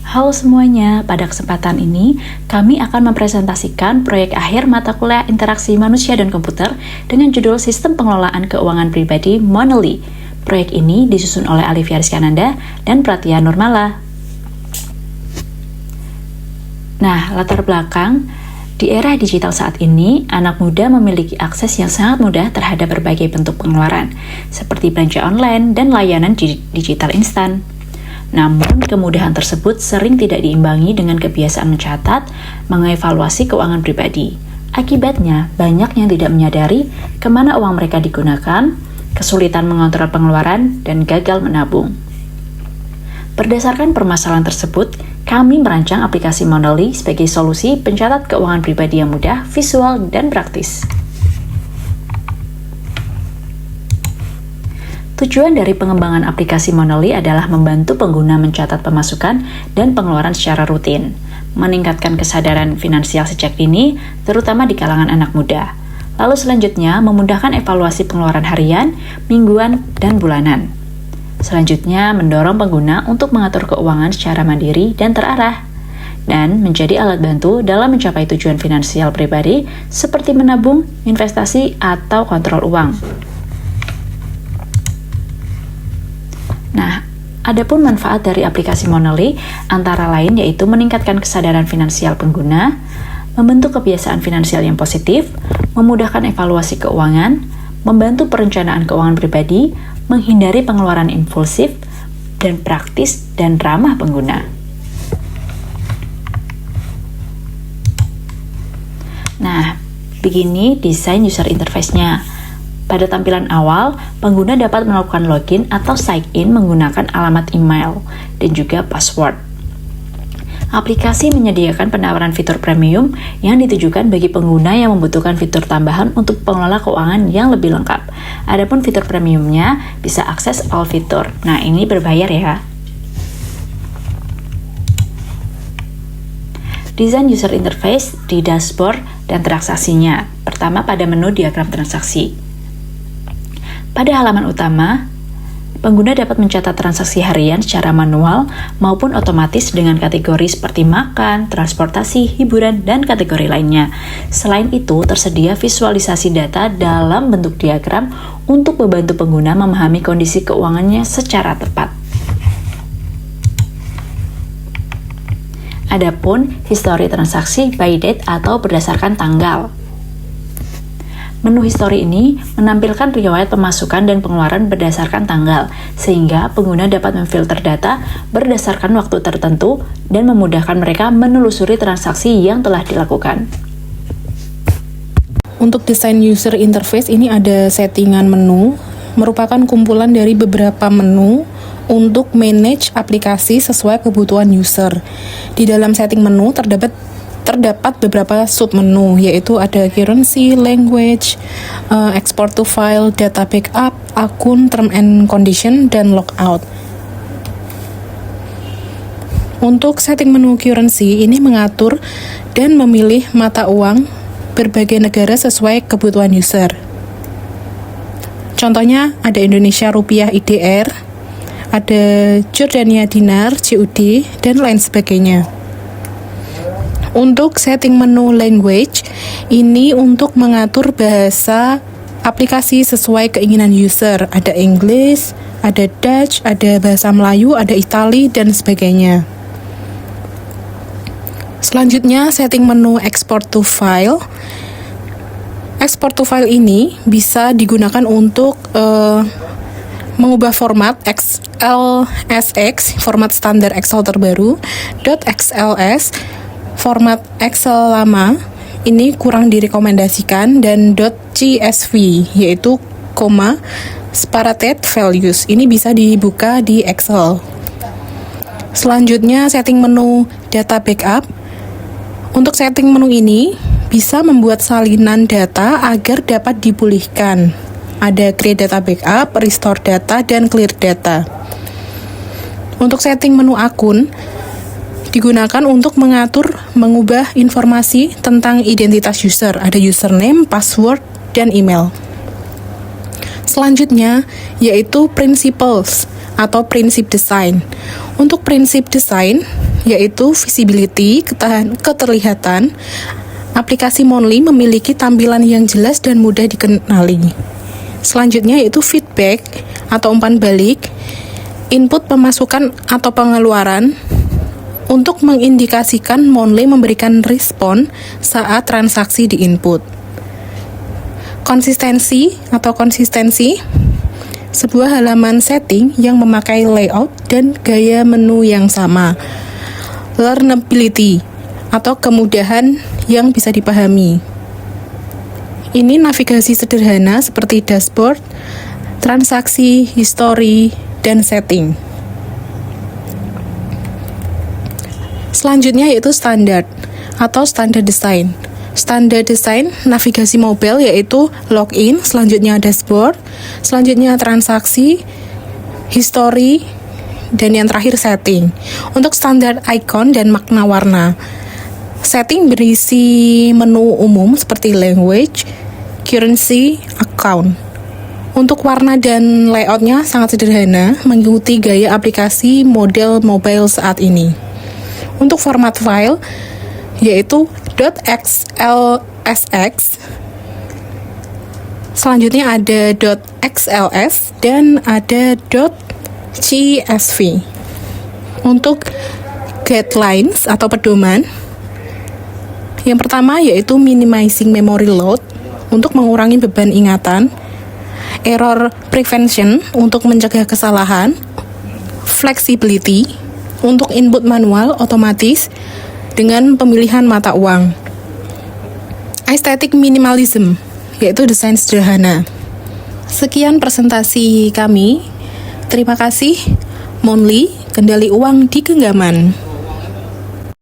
Halo semuanya, pada kesempatan ini kami akan mempresentasikan proyek akhir mata kuliah Interaksi Manusia dan Komputer dengan judul Sistem Pengelolaan Keuangan Pribadi Monthly. Proyek ini disusun oleh Alivia Rizkananda dan Pratya Nurmala. Nah, latar belakang, di era digital saat ini, anak muda memiliki akses yang sangat mudah terhadap berbagai bentuk pengeluaran, seperti belanja online dan layanan digital instan. Namun, kemudahan tersebut sering tidak diimbangi dengan kebiasaan mencatat, mengevaluasi keuangan pribadi. Akibatnya, banyak yang tidak menyadari kemana uang mereka digunakan, kesulitan mengontrol pengeluaran, dan gagal menabung. Berdasarkan permasalahan tersebut, kami merancang aplikasi Monthly sebagai solusi pencatat keuangan pribadi yang mudah, visual, dan praktis. Tujuan dari pengembangan aplikasi Monthly adalah membantu pengguna mencatat pemasukan dan pengeluaran secara rutin, meningkatkan kesadaran finansial sejak dini, terutama di kalangan anak muda. Lalu selanjutnya, memudahkan evaluasi pengeluaran harian, mingguan, dan bulanan. Selanjutnya, mendorong pengguna untuk mengatur keuangan secara mandiri dan terarah, dan menjadi alat bantu dalam mencapai tujuan finansial pribadi seperti menabung, investasi, atau kontrol uang. Nah, adapun manfaat dari aplikasi Monthly antara lain yaitu meningkatkan kesadaran finansial pengguna, membentuk kebiasaan finansial yang positif, memudahkan evaluasi keuangan, membantu perencanaan keuangan pribadi, menghindari pengeluaran impulsif, dan praktis dan ramah pengguna. Nah, begini desain user interface-nya. Pada tampilan awal, pengguna dapat melakukan login atau sign in menggunakan alamat email dan juga password. Aplikasi menyediakan penawaran fitur premium yang ditujukan bagi pengguna yang membutuhkan fitur tambahan untuk pengelola keuangan yang lebih lengkap. Adapun fitur premiumnya bisa akses all fitur. Nah, ini berbayar ya. Desain user interface di dashboard dan transaksinya. Pertama pada menu diagram transaksi. Pada halaman utama, pengguna dapat mencatat transaksi harian secara manual maupun otomatis dengan kategori seperti makan, transportasi, hiburan, dan kategori lainnya. Selain itu, tersedia visualisasi data dalam bentuk diagram untuk membantu pengguna memahami kondisi keuangannya secara tepat. Adapun histori transaksi by date atau berdasarkan tanggal. Menu histori ini menampilkan riwayat pemasukan dan pengeluaran berdasarkan tanggal, sehingga pengguna dapat memfilter data berdasarkan waktu tertentu dan memudahkan mereka menelusuri transaksi yang telah dilakukan. Untuk desain user interface ini ada settingan menu, merupakan kumpulan dari beberapa menu untuk manage aplikasi sesuai kebutuhan user. Di dalam setting menu terdapat beberapa submenu, yaitu ada currency, language, export to file, data backup, akun, term and condition, dan logout. Untuk setting menu currency, ini mengatur dan memilih mata uang berbagai negara sesuai kebutuhan user. Contohnya ada Indonesia Rupiah IDR, ada Jordania Dinar, CUD, dan lain sebagainya. Untuk setting menu language, ini untuk mengatur bahasa aplikasi sesuai keinginan user. Ada English, ada Dutch, ada bahasa Melayu, ada Itali, dan sebagainya. Selanjutnya, setting menu export to file. Export to file ini bisa digunakan untuk mengubah format XLSX, format standar Excel terbaru, .xls, format Excel lama ini kurang direkomendasikan, dan .csv yaitu separated values ini bisa dibuka di Excel. Selanjutnya setting menu data backup. Untuk setting menu ini bisa membuat salinan data agar dapat dipulihkan. Ada create data backup, restore data, dan clear data. Untuk setting menu akun digunakan untuk mengubah informasi tentang identitas user. Ada username, password, dan email. Selanjutnya, yaitu principles atau prinsip desain. Untuk prinsip desain, yaitu visibility, keterlihatan. Aplikasi Monly memiliki tampilan yang jelas dan mudah dikenali. Selanjutnya yaitu feedback atau umpan balik, input pemasukan atau pengeluaran untuk mengindikasikan Monly memberikan respon saat transaksi diinput. Konsistensi, sebuah halaman setting yang memakai layout dan gaya menu yang sama. Learnability, atau kemudahan yang bisa dipahami. Ini navigasi sederhana seperti dashboard, transaksi, history, dan setting. Selanjutnya yaitu standar atau standar design. Standar design navigasi mobile yaitu login, selanjutnya dashboard, selanjutnya transaksi, history, dan yang terakhir setting. Untuk standar icon dan makna warna, setting berisi menu umum seperti language, currency, account. Untuk warna dan layoutnya sangat sederhana, mengikuti gaya aplikasi model mobile saat ini. Untuk format file, yaitu .xlsx, selanjutnya ada .xls, dan ada .csv. Untuk guidelines atau pedoman, yang pertama yaitu minimizing memory load untuk mengurangi beban ingatan, error prevention untuk mencegah kesalahan, flexibility untuk input manual otomatis dengan pemilihan mata uang, aesthetic minimalism yaitu desain sederhana. Sekian presentasi kami. Terima kasih. Monly, kendali uang di genggaman.